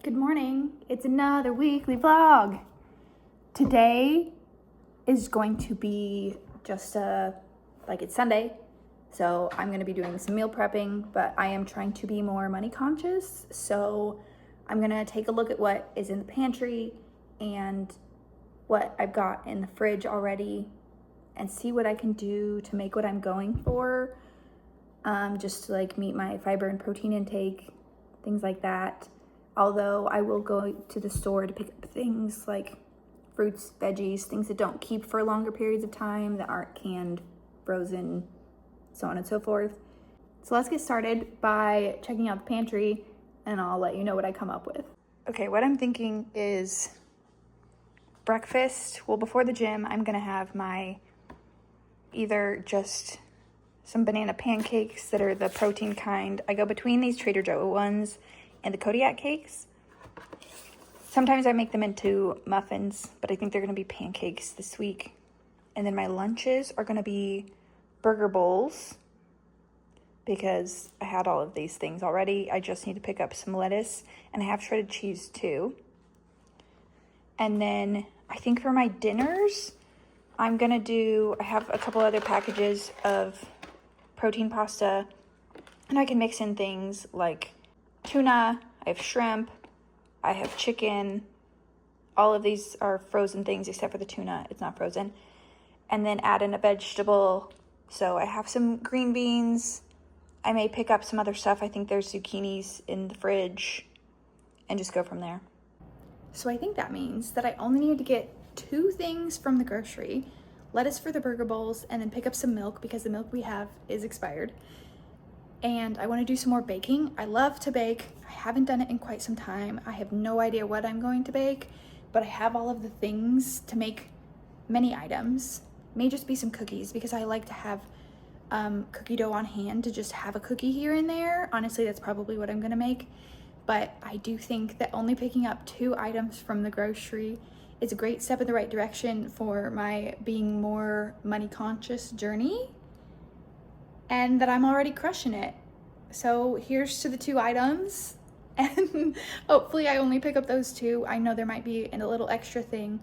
Good morning. It's another weekly vlog. Today is going to be just it's Sunday, so I'm going to be doing some meal prepping, but I am trying to be more money conscious. So I'm going to take a look at what is in the pantry and what I've got in the fridge already and see what I can do to make what I'm going for, just to like meet my fiber and protein intake, things like that. Although I will go to the store to pick up things like fruits, veggies, things that don't keep for longer periods of time, that aren't canned, frozen, so on and so forth. So let's get started by checking out the pantry and I'll let you know what I come up with. Okay, what I'm thinking is breakfast. Well, before the gym, I'm gonna have my either just some banana pancakes that are the protein kind. I go between these Trader Joe ones and the Kodiak cakes. Sometimes I make them into muffins, but I think they're gonna be pancakes this week. And then my lunches are gonna be burger bowls because I had all of these things already. I just need to pick up some lettuce, and I have shredded cheese too. And then I think for my dinners, I have a couple other packages of protein pasta, and I can mix in things like tuna, I have shrimp, I have chicken. All of these are frozen things except for the tuna, it's not frozen. And then add in a vegetable. So I have some green beans. I may pick up some other stuff. I think there's zucchinis in the fridge, and just go from there. So I think that means that I only need to get 2 things from the grocery: lettuce for the burger bowls, and then pick up some milk because the milk we have is expired. And I want to do some more baking. I love to bake. I haven't done it in quite some time. I have no idea what I'm going to bake, but I have all of the things to make many items. May just be some cookies because I like to have cookie dough on hand to just have a cookie here and there. Honestly, that's probably what I'm gonna make. But I do think that only picking up 2 items from the grocery is a great step in the right direction for my being more money conscious journey, and that I'm already crushing it. So here's to the 2 items, and hopefully I only pick up those 2. I know there might be a little extra thing.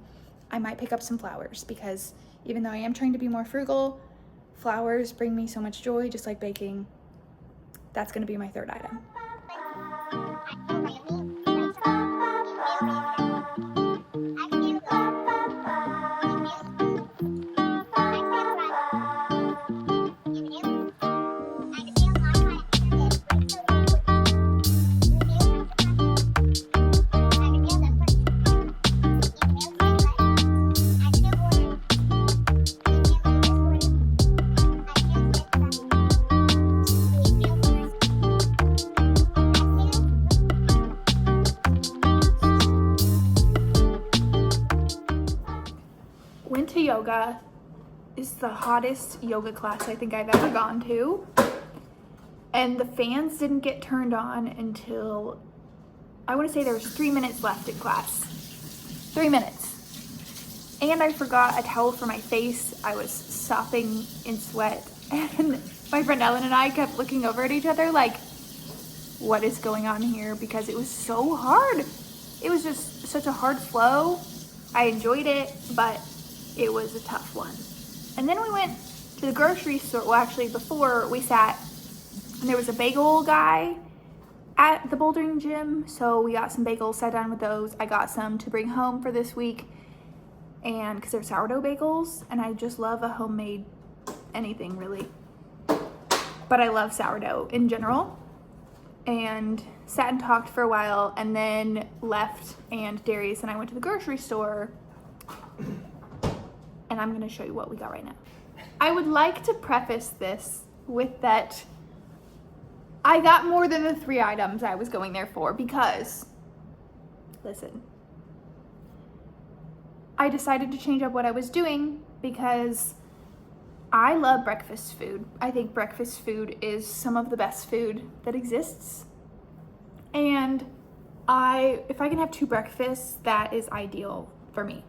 I might pick up some flowers because even though I am trying to be more frugal, flowers bring me so much joy, just like baking. That's gonna be my 3rd item. Went to yoga. It's the hottest yoga class I think I've ever gone to. And the fans didn't get turned on until, I want to say there was 3 minutes left in class. 3 minutes. And I forgot a towel for my face. I was sopping in sweat. And my friend Ellen and I kept looking over at each other like, what is going on here? Because it was so hard. It was just such a hard flow. I enjoyed it, but it was a tough one. And then we went to the grocery store. Well, actually, before we sat, and there was a bagel guy at the bouldering gym. So we got some bagels, sat down with those. I got some to bring home for this week, and because they're sourdough bagels, and I just love a homemade anything really. But I love sourdough in general. And sat and talked for a while, and then left, and Darius and I went to the grocery store. And I'm gonna show you what we got right now. I would like to preface this with that I got more than the 3 items I was going there for because, listen, I decided to change up what I was doing because I love breakfast food. I think breakfast food is some of the best food that exists. And if I can have 2 breakfasts, that is ideal for me.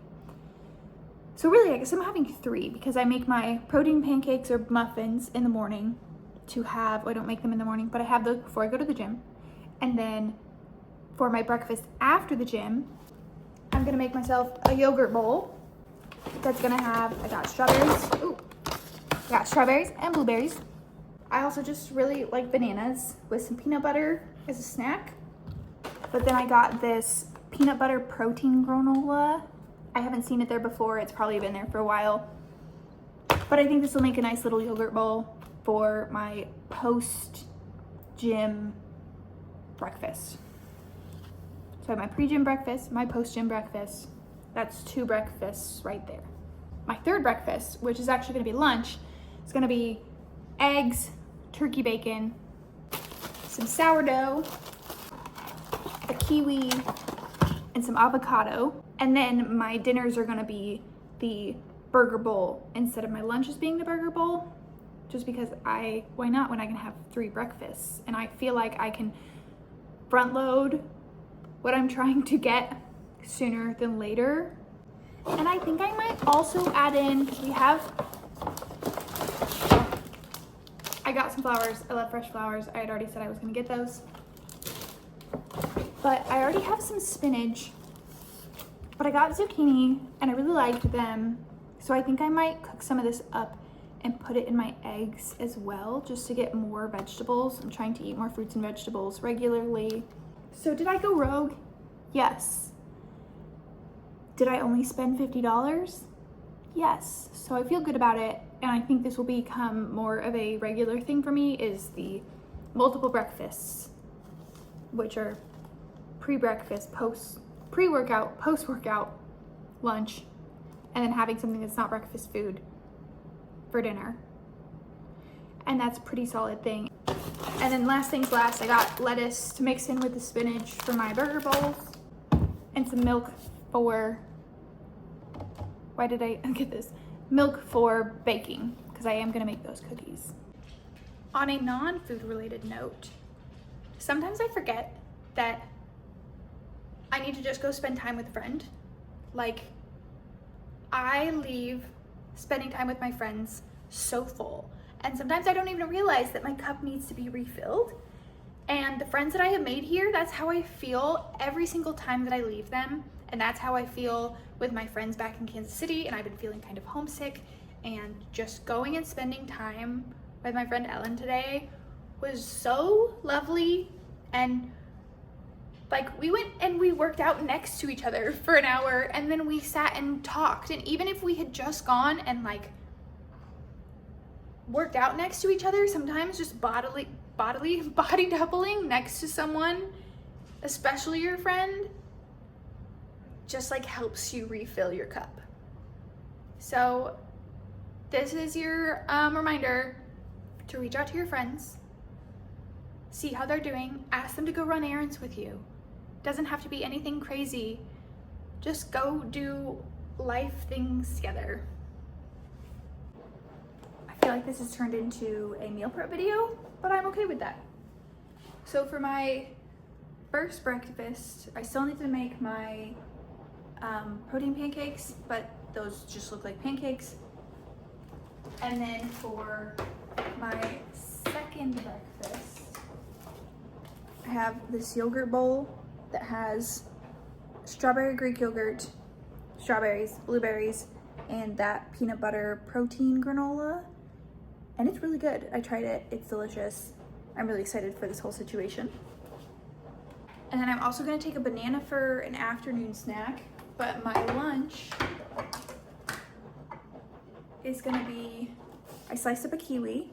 So really, I guess I'm having 3 because I make my protein pancakes or muffins in the morning to have, I don't make them in the morning, but I have those before I go to the gym. And then for my breakfast after the gym, I'm gonna make myself a yogurt bowl that's gonna have, I got strawberries and blueberries. I also just really like bananas with some peanut butter as a snack. But then I got this peanut butter protein granola. I haven't seen it there before. It's probably been there for a while. But I think this will make a nice little yogurt bowl for my post-gym breakfast. So I have my pre-gym breakfast, my post-gym breakfast. That's 2 breakfasts right there. My third breakfast, which is actually gonna be lunch, is gonna be eggs, turkey bacon, some sourdough, a kiwi, and some avocado. And then my dinners are gonna be the burger bowl instead of my lunches being the burger bowl, just because why not when I can have 3 breakfasts? And I feel like I can front load what I'm trying to get sooner than later. And I think I might also add in, because I got some flowers. I love fresh flowers. I had already said I was gonna get those. But I already have some spinach, but I got zucchini and I really liked them. So I think I might cook some of this up and put it in my eggs as well, just to get more vegetables. I'm trying to eat more fruits and vegetables regularly. So did I go rogue? Yes. Did I only spend $50? Yes. So I feel good about it. And I think this will become more of a regular thing for me, is the multiple breakfasts, which are pre-breakfast, pre-workout, post-workout, lunch, and then having something that's not breakfast food for dinner. And that's a pretty solid thing. And then last things last, I got lettuce to mix in with the spinach for my burger bowls, and some milk for, why did I get this? Milk for baking, because I am gonna make those cookies. On a non-food related note, sometimes I forget that I need to just go spend time with a friend. Like, I leave spending time with my friends so full. And sometimes I don't even realize that my cup needs to be refilled. And the friends that I have made here, that's how I feel every single time that I leave them. And that's how I feel with my friends back in Kansas City. And I've been feeling kind of homesick. And just going and spending time with my friend Ellen today was so lovely. And like, we went and we worked out next to each other for an hour, and then we sat and talked. And even if we had just gone and like worked out next to each other, sometimes just body doubling next to someone, especially your friend, just like helps you refill your cup. So this is your reminder to reach out to your friends, see how they're doing, ask them to go run errands with you. Doesn't have to be anything crazy. Just go do life things together. I feel like this has turned into a meal prep video, but I'm okay with that. So for my first breakfast, I still need to make my protein pancakes, but those just look like pancakes. And then for my second breakfast, I have this yogurt bowl that has strawberry Greek yogurt, strawberries, blueberries, and that peanut butter protein granola. And it's really good. I tried it, it's delicious. I'm really excited for this whole situation. And then I'm also gonna take a banana for an afternoon snack, but my lunch is gonna be, I sliced up a kiwi,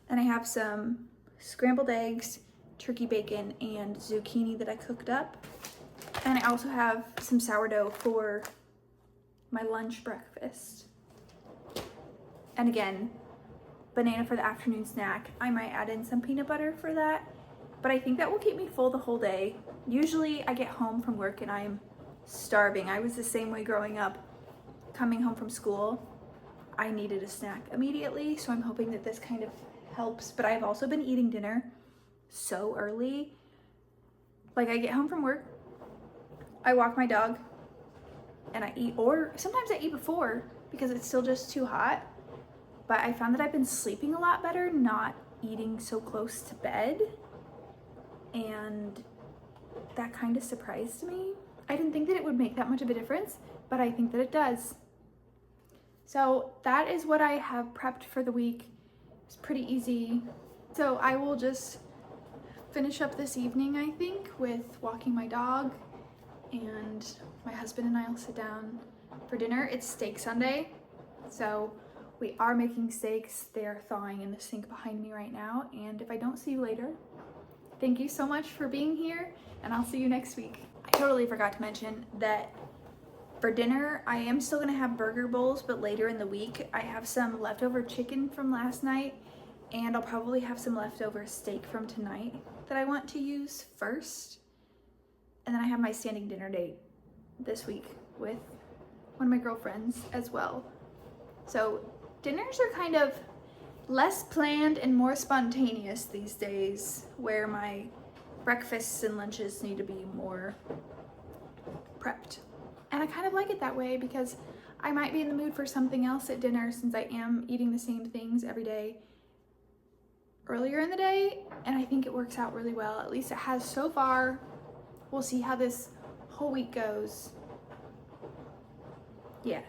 and I have some scrambled eggs, turkey bacon, and zucchini that I cooked up. And I also have some sourdough for my lunch breakfast. And again, banana for the afternoon snack. I might add in some peanut butter for that, but I think that will keep me full the whole day. Usually I get home from work and I'm starving. I was the same way growing up. Coming home from school, I needed a snack immediately, so I'm hoping that this kind of helps. But I've also been eating dinner so early. Like, I get home from work, I walk my dog, and I eat, or sometimes I eat before because it's still just too hot. But I found that I've been sleeping a lot better, not eating so close to bed. And that kind of surprised me. I didn't think that it would make that much of a difference, but I think that it does. So that is what I have prepped for the week. It's pretty easy. So I will just finish up this evening, I think, with walking my dog, and my husband and I will sit down for dinner. It's steak Sunday, so we are making steaks. They are thawing in the sink behind me right now, and if I don't see you later, thank you so much for being here, and I'll see you next week. I totally forgot to mention that for dinner, I am still gonna have burger bowls, but later in the week, I have some leftover chicken from last night, and I'll probably have some leftover steak from tonight that I want to use first. And then I have my standing dinner date this week with one of my girlfriends as well. So dinners are kind of less planned and more spontaneous these days, where my breakfasts and lunches need to be more prepped. And I kind of like it that way because I might be in the mood for something else at dinner, since I am eating the same things every day earlier in the day, and I think it works out really well. At least it has so far. We'll see how this whole week goes. Yeah.